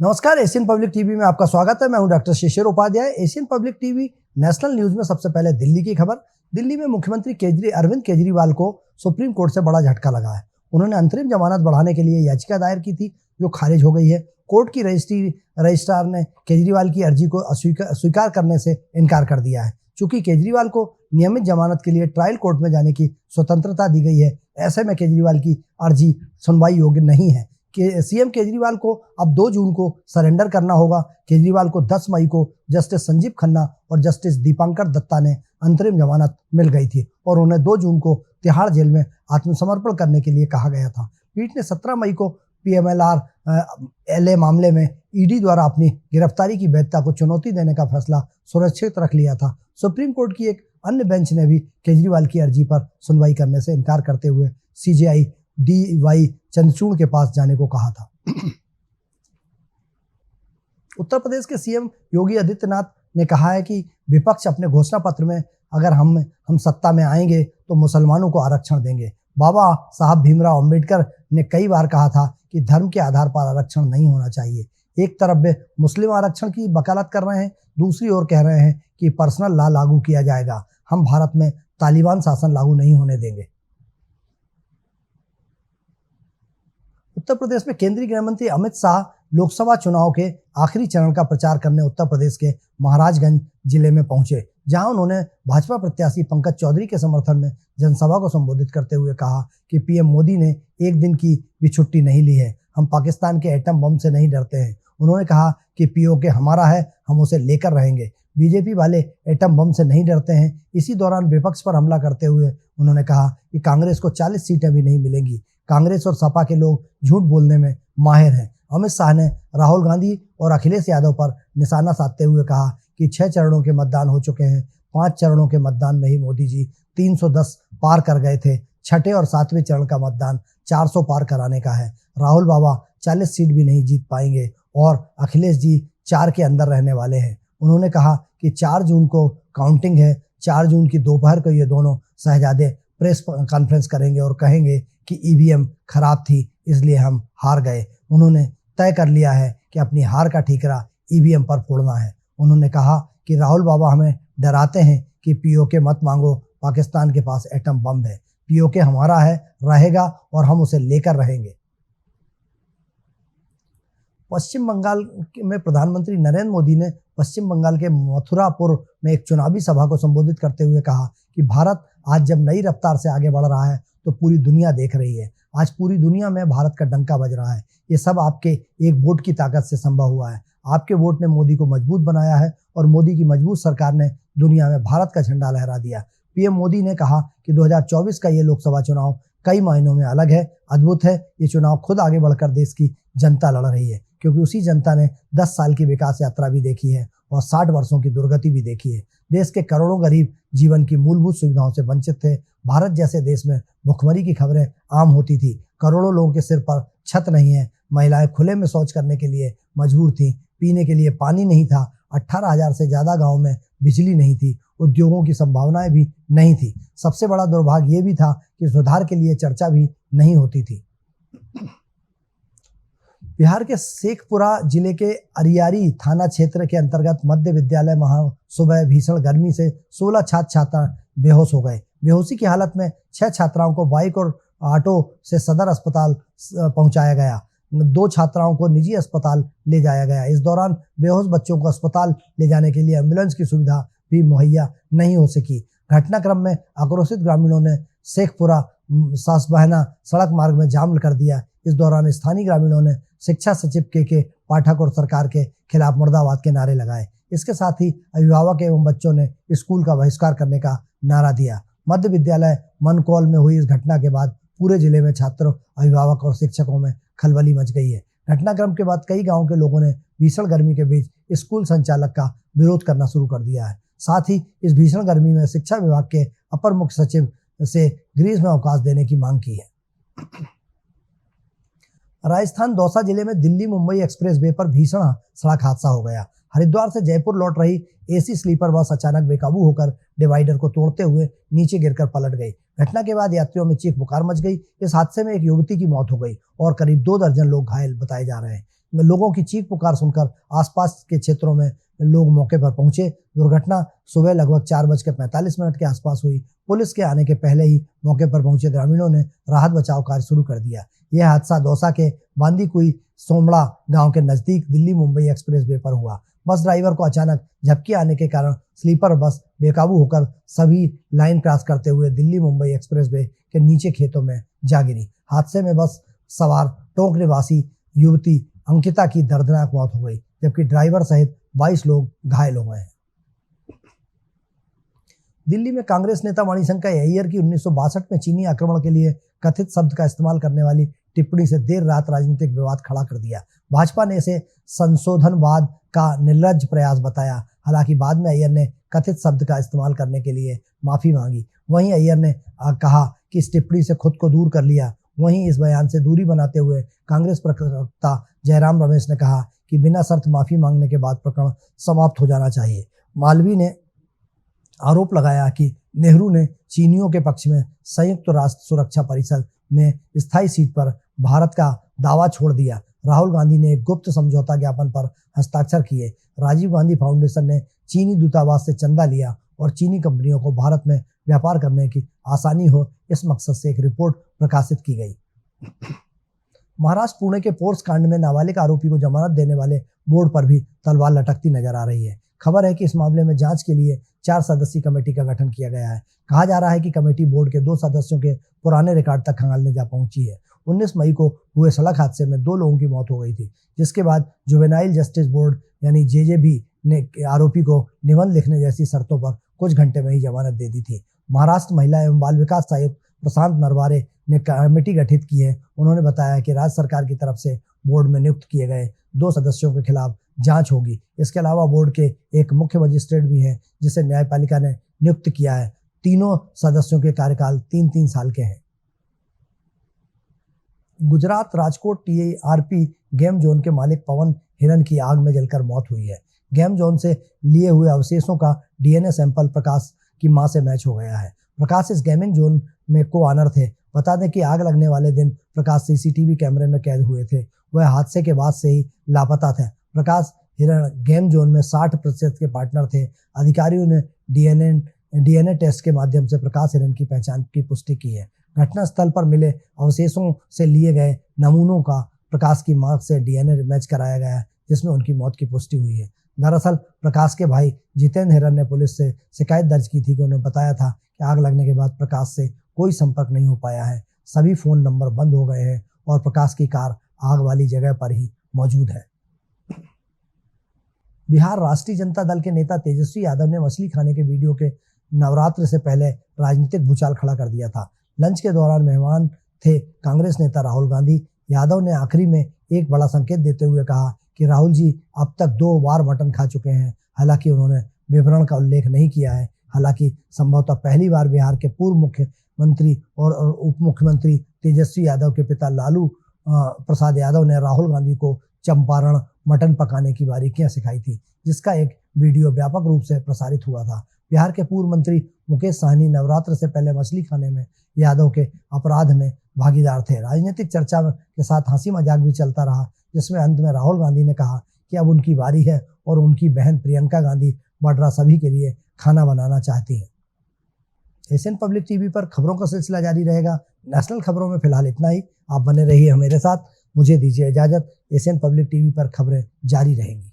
नमस्कार, Asian public TV में आपका स्वागत है। मैं हूं doctor Shishir Upadhyay. Asian public TV national news में सबसे पहले दिल्ली की खबर। दिल्ली में मुख्यमंत्री अरविंद केजरीवाल को सुप्रीम कोर्ट से बड़ा झटका लगा है। उन्होंने अंतरिम जमानत बढ़ाने के लिए याचिका दायर की थी, जो खारिज हो गई है। कोर्ट की रजिस्ट्रार ने केजरीवाल की अर्जी को स्वीकार करने से इनकार कर दिया है। चूंकि केजरीवाल को नियमित जमानत के लिए ट्रायल कोर्ट में जाने की स्वतंत्रता दी गई है, ऐसे में केजरीवाल की अर्जी सुनवाई योग्य नहीं है। सीएम केजरीवाल को अब 2 जून को सरेंडर करना होगा। केजरीवाल को 10 मई को जस्टिस संजीव खन्ना और जस्टिस दीपांकर दत्ता ने अंतरिम जमानत मिल गई थी और उन्हें 2 जून को तिहाड़ जेल में आत्मसमर्पण करने के लिए कहा गया था। पीठ ने 17 मई को PMLR-LA मामले में ईडी द्वारा अपनी गिरफ्तारी की वैधता को चुनौती देने का फैसला सुरक्षित रख लिया था। सुप्रीम कोर्ट की एक अन्य बेंच ने भी केजरीवाल की अर्जी पर सुनवाई करने से इनकार करते हुए CJI DY चंद्रचूड़ के पास जाने को कहा था। उत्तर प्रदेश के सीएम योगी आदित्यनाथ ने कहा है कि विपक्ष अपने घोषणा पत्र में अगर हम सत्ता में आएंगे तो मुसलमानों को आरक्षण देंगे। बाबा साहब भीमराव अंबेडकर ने कई बार कहा था कि धर्म के आधार पर आरक्षण नहीं होना चाहिए। एक तरफ वे मुस्लिम आरक्षण की वकालत कर रहे हैं, दूसरी ओर कह रहे हैं कि पर्सनल लॉ लागू किया जाएगा। हम भारत में तालिबान शासन लागू नहीं होने देंगे। उत्तर प्रदेश में केंद्रीय गृह मंत्री अमित शाह लोकसभा चुनाव के आखिरी चरण का प्रचार करने उत्तर प्रदेश के महाराजगंज जिले में पहुंचे, जहां उन्होंने भाजपा प्रत्याशी पंकज चौधरी के समर्थन में जनसभा को संबोधित करते हुए कहा कि पीएम मोदी ने एक दिन की भी छुट्टी नहीं ली है। हम पाकिस्तान के एटम बम से नहीं डरते हैं। उन्होंने कहा कि POK हमारा है, हम उसे लेकर रहेंगे। बीजेपी वाले एटम बम से नहीं डरते हैं। इसी दौरान विपक्ष पर हमला करते हुए उन्होंने कहा कि कांग्रेस को 40 सीटें भी नहीं मिलेंगी। कांग्रेस और सपा के लोग झूठ बोलने में माहिर हैं। अमित शाह ने राहुल गांधी और अखिलेश यादव पर निशाना साधते हुए कहा कि 6 चरणों के मतदान हो चुके हैं। 5 चरणों के मतदान में ही मोदी जी 310 पार कर गए थे। 6ठे और 7वें चरण का मतदान 400 पार कराने का है। राहुल बाबा 40 सीट भी नहीं जीत पाएंगे और अखिलेश जी 4 के अंदर रहने वाले हैं। उन्होंने कहा कि 4 जून को काउंटिंग है। 4 जून की दोपहर को ये दोनों शहजादे प्रेस कॉन्फ्रेंस करेंगे और कहेंगे कि EVM खराब थी, इसलिए हम हार गए। उन्होंने तय कर लिया है कि अपनी हार का ठीकरा EVM पर फोड़ना है। उन्होंने कहा कि राहुल बाबा हमें डराते हैं कि POK मत मांगो, पाकिस्तान के पास एटम बम है। POK हमारा है, रहेगा और हम उसे लेकर रहेंगे। पश्चिम बंगाल में प्रधानमंत्री नरेंद्र मोदी ने पश्चिम बंगाल के मथुरापुर में एक चुनावी सभा को संबोधित करते हुए कहा कि भारत आज जब नई रफ्तार से आगे बढ़ रहा है तो पूरी दुनिया देख रही है। आज पूरी दुनिया में भारत का डंका बज रहा है। ये सब आपके एक वोट की ताकत से संभव हुआ है। आपके वोट ने मोदी को मजबूत बनाया है और मोदी की मजबूत सरकार ने दुनिया में भारत का झंडा लहरा दिया। PM मोदी ने कहा कि 2024 का ये लोकसभा चुनाव कई मायनों में अलग है, अद्भुत है। ये चुनाव खुद आगे बढ़कर देश की जनता लड़ रही है, क्योंकि उसी जनता ने 10 साल की विकास यात्रा भी देखी है और 60 वर्षों की दुर्गति भी देखी है। देश के करोड़ों गरीब जीवन की मूलभूत सुविधाओं से वंचित थे। भारत जैसे देश में भुखमरी की खबरें आम होती थी। करोड़ों लोगों के सिर पर छत नहीं है। महिलाएं खुले में शौच करने के लिए मजबूर थीं। पीने के लिए पानी नहीं था। 18,000 से ज्यादा गाँव में बिजली नहीं थी। उद्योगों की संभावनाएं भी नहीं थी। सबसे बड़ा दुर्भाग्य ये भी था कि सुधार के लिए चर्चा भी नहीं होती थी। बिहार के शेखपुरा जिले के अरियारी थाना क्षेत्र के अंतर्गत मध्य विद्यालय में सुबह भीषण गर्मी से 16 छात्र छात्रा बेहोश हो गए। बेहोशी की हालत में 6 छात्राओं को बाइक और ऑटो से सदर अस्पताल पहुंचाया गया। 2 छात्राओं को निजी अस्पताल ले जाया गया। इस दौरान बेहोश बच्चों को अस्पताल ले जाने के लिए एम्बुलेंस की सुविधा भी मुहैया नहीं हो सकी। घटनाक्रम में आक्रोशित ग्रामीणों ने शेखपुरा सासबहना सड़क मार्ग में जाम कर दिया। इस दौरान स्थानीय ग्रामीणों ने शिक्षा सचिव के पाठक और सरकार के खिलाफ मुर्दाबाद के नारे लगाए। इसके साथ ही अभिभावक एवं बच्चों ने स्कूल का बहिष्कार करने का नारा दिया। मध्य विद्यालय मनकौल में हुई इस घटना के बाद पूरे जिले में छात्रों, अभिभावक और शिक्षकों में खलबली मच गई है। घटनाक्रम के बाद कई गांवों के लोगों ने भीषण गर्मी के बीच स्कूल संचालक का विरोध करना शुरू कर दिया है। साथ ही इस भीषण गर्मी में शिक्षा विभाग के अपर मुख्य सचिव से ग्रीष्म अवकाश देने की मांग की है। राजस्थान दौसा जिले में दिल्ली मुंबई एक्सप्रेस वे पर भीषण सड़क हादसा हो गया। हरिद्वार से जयपुर लौट रही AC स्लीपर बस अचानक बेकाबू होकर डिवाइडर को तोड़ते हुए नीचे गिरकर पलट गई। घटना के बाद यात्रियों में चीख पुकार मच गई। इस हादसे में एक युवती की मौत हो गई और करीब 2 दर्जन लोग घायल बताए जा रहे हैं। लोगों की चीख पुकार सुनकर आसपास के क्षेत्रों में लोग मौके पर पहुंचे। दुर्घटना सुबह लगभग 4:45 के आसपास हुई। पुलिस के आने के पहले ही मौके पर पहुंचे ग्रामीणों ने राहत बचाव कार्य शुरू कर दिया। यह हादसा दौसा के बांदीकुई सोमड़ा गांव के नजदीक दिल्ली मुंबई एक्सप्रेसवे पर हुआ। बस ड्राइवर को अचानक झपकी आने के कारण स्लीपर बस बेकाबू होकर सभी लाइन क्रॉस करते हुए दिल्ली मुंबई एक्सप्रेसवे के नीचे खेतों में जा गिरी। हादसे में बस सवार टोंक निवासी युवती अंकिता की दर्दनाक मौत हो गई, जबकि ड्राइवर सहित 22 लोग घायल हो गए हैं। दिल्ली में कांग्रेस नेता मणिशंकर अय्यर की 1962 में चीनी आक्रमण के लिए कथित शब्द का इस्तेमाल करने वाली टिप्पणी से देर रात राजनीतिक विवाद खड़ा कर दिया। भाजपा ने इसे संशोधनवाद का निर्लज्ज प्रयास बताया। हालांकि बाद में अय्यर ने कथित शब्द का इस्तेमाल करने के लिए माफी मांगी। वहीं अय्यर ने कहा कि इस टिप्पणी से खुद को दूर कर लिया। वहीं इस बयान से दूरी बनाते हुए कांग्रेस प्रवक्ता जयराम रमेश ने कहा कि बिना शर्त माफी मांगने के बाद प्रकरण समाप्त हो जाना चाहिए। मालवीय ने आरोप लगाया कि नेहरू ने चीनियों के पक्ष में संयुक्त राष्ट्र सुरक्षा परिषद में स्थायी सीट पर भारत का दावा छोड़ दिया। राहुल गांधी ने एक गुप्त समझौता ज्ञापन पर हस्ताक्षर किए। राजीव गांधी फाउंडेशन ने चीनी दूतावास से चंदा लिया और चीनी कंपनियों को भारत में व्यापार करने की आसानी हो, इस मकसद से एक रिपोर्ट प्रकाशित की गई। महाराष्ट्र पुणे के पोर्स कांड में नाबालिग आरोपी को जमानत देने वाले बोर्ड पर भी तलवार लटकती नजर आ रही है। खबर है कि इस मामले में जांच के लिए 4 सदस्यीय कमेटी का गठन किया गया है। कहा जा रहा है कि कमेटी बोर्ड के 2 सदस्यों के पुराने रिकॉर्ड तक खंगालने जा पहुंची है। 19 मई को हुए सड़क हादसे में 2 लोगों की मौत हो गई थी, जिसके बाद जुवेनाइल जस्टिस बोर्ड यानी जेजेबी ने आरोपी को निबंध लिखने जैसी शर्तों पर कुछ घंटे में ही जमानत दे दी थी। महाराष्ट्र महिला एवं बाल विकास आयुक्त प्रशांत नरवारे ने कमेटी गठित की है। उन्होंने बताया कि राज्य सरकार की तरफ से बोर्ड में नियुक्त किए गए 2 सदस्यों के खिलाफ जांच होगी। इसके अलावा बोर्ड के एक मुख्य मजिस्ट्रेट भी हैं, जिसे न्यायपालिका ने नियुक्त किया है। तीनों सदस्यों के कार्यकाल 3-3 साल के हैं। Gujarat Rajkot TRP game zone के मालिक पवन हिरन की आग में जलकर मौत हुई है। गेम जोन से लिए हुए अवशेषों का डीएनए सैंपल प्रकाश की मां से मैच हो गया है। प्रकाश इस गेमिंग जोन में को ऑनर थे। बता दें कि आग लगने वाले दिन प्रकाश सीसीटीवी कैमरे में कैद हुए थे। वह हादसे के बाद से ही लापता थे। प्रकाश हिरन गेम जोन में 60% के पार्टनर थे। अधिकारियों ने डीएनए टेस्ट के माध्यम से प्रकाश हिरन की पहचान की पुष्टि की है। घटनास्थल पर मिले अवशेषों से लिए गए नमूनों का प्रकाश की मां से डीएनए मैच कराया गया, जिसमें उनकी मौत की पुष्टि हुई है। दरअसल प्रकाश के भाई जितेंद्र हिरन ने पुलिस से शिकायत दर्ज की थी कि उन्हें बताया था कि आग लगने के बाद प्रकाश से कोई संपर्क नहीं हो पाया है। सभी फोन नंबर बंद हो गए हैं और प्रकाश की कार आग वाली जगह पर ही मौजूद है। बिहार राष्ट्रीय जनता दल के नेता तेजस्वी यादव ने मछली खाने के वीडियो के नवरात्र से पहले राजनीतिक भूचाल खड़ा कर दिया था। लंच के दौरान मेहमान थे कांग्रेस नेता राहुल गांधी। यादव ने आखिरी में एक बड़ा संकेत देते हुए कहा कि राहुल जी अब तक 2 बार मटन खा चुके हैं। हालांकि उन्होंने विवरण का उल्लेख नहीं किया है। हालांकि संभवतः पहली बार बिहार के पूर्व मुख्यमंत्री और उप मुख्यमंत्री तेजस्वी यादव के पिता लालू प्रसाद यादव ने राहुल गांधी को चंपारण मटन पकाने की बारीकियां सिखाई थी, जिसका एक वीडियो व्यापक रूप से प्रसारित हुआ था। बिहार के पूर्व मंत्री मुकेश सहनी नवरात्र से पहले मछली खाने में यादव के अपराध में भागीदार थे। राजनीतिक चर्चा के साथ हंसी मजाक भी चलता रहा, जिसमें अंत में राहुल गांधी ने कहा कि अब उनकी बारी है और उनकी बहन प्रियंका गांधी वाड्रा सभी के लिए खाना बनाना चाहती है। एशियन पब्लिक टीवी पर खबरों का सिलसिला जारी रहेगा। नेशनल खबरों में फिलहाल इतना ही। आप बने रहिए मेरे साथ। मुझे दीजिए इजाजत। एशियन पब्लिक टीवी पर खबरें जारी रहेंगी।